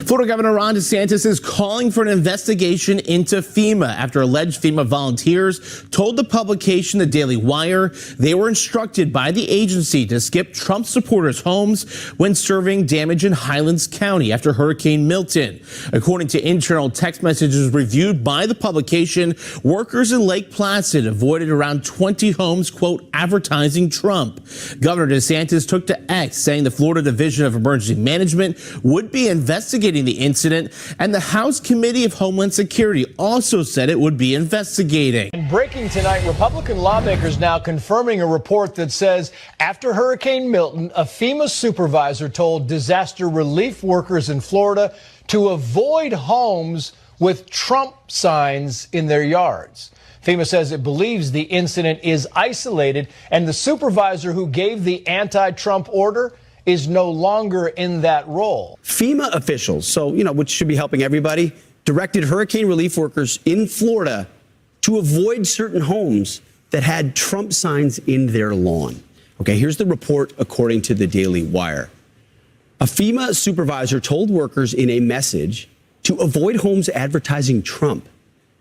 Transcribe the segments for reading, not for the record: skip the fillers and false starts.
Florida Governor Ron DeSantis is calling for an investigation into FEMA after alleged FEMA volunteers told the publication The Daily Wire they were instructed by the agency to skip Trump supporters' homes when serving damage in Highlands County after Hurricane Milton. According to internal text messages reviewed by the publication, workers in Lake Placid avoided around 20 homes, quote, advertising Trump. Governor DeSantis took to X, saying the Florida Division of Emergency Management would be investigating the incident, and the House Committee of Homeland Security also said it would be investigating. And breaking tonight, Republican lawmakers now confirming a report that says after Hurricane Milton, a FEMA supervisor told disaster relief workers in Florida to avoid homes with Trump signs in their yards. FEMA says it believes the incident is isolated, and the supervisor who gave the anti-Trump order is no longer in that role. FEMA officials, which should be helping everybody, directed hurricane relief workers in Florida to avoid certain homes that had Trump signs in their lawn. Okay, here's the report according to the Daily Wire. A FEMA supervisor told workers in a message to avoid homes advertising Trump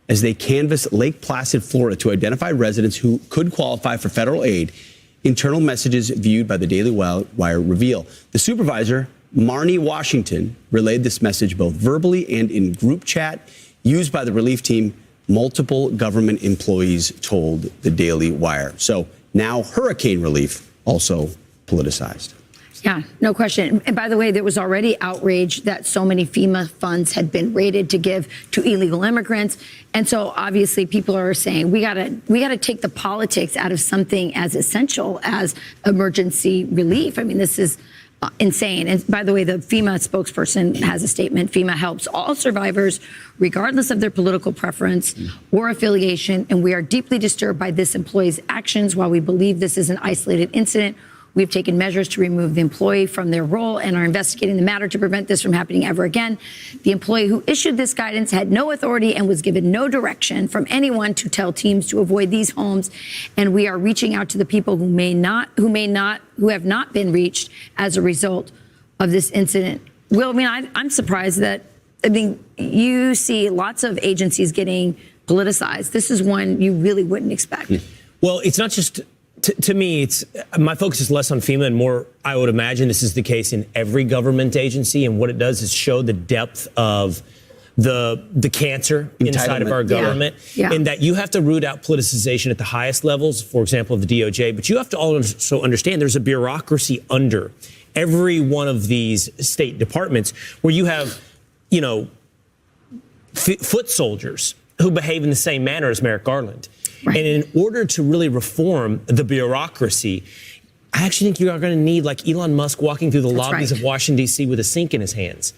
as they canvassed Lake Placid, Florida, to identify residents who could qualify for federal aid. Internal messages viewed by the Daily Wire reveal. The supervisor, Marnie Washington, relayed this message both verbally and in group chat used by the relief team. Multiple government employees told the Daily Wire. So now hurricane relief also politicized. Yeah, no question. And by the way, there was already outrage that so many FEMA funds had been raided to give to illegal immigrants. And so obviously people are saying we gotta take the politics out of something as essential as emergency relief. I mean, this is insane. And by the way, the FEMA spokesperson has a statement. FEMA helps all survivors, regardless of their political preference or affiliation. And we are deeply disturbed by this employee's actions. While we believe this is an isolated incident, we've taken measures to remove the employee from their role and are investigating the matter to prevent this from happening ever again. The employee who issued this guidance had no authority and was given no direction from anyone to tell teams to avoid these homes. And we are reaching out to the people who have not been reached as a result of this incident. Will, I'm surprised that, you see lots of agencies getting politicized. This is one you really wouldn't expect. Well, it's not just... To me, my focus is less on FEMA and more, I would imagine this is the case in every government agency. And what it does is show the depth of the cancer inside of our government. Yeah. And that you have to root out politicization at the highest levels, for example, of the DOJ. But you have to also understand there's a bureaucracy under every one of these state departments where you have, foot soldiers who behave in the same manner as Merrick Garland. Right. And in order to really reform the bureaucracy, I actually think you are going to need like Elon Musk walking through the lobbies of Washington, D.C. with a sink in his hands.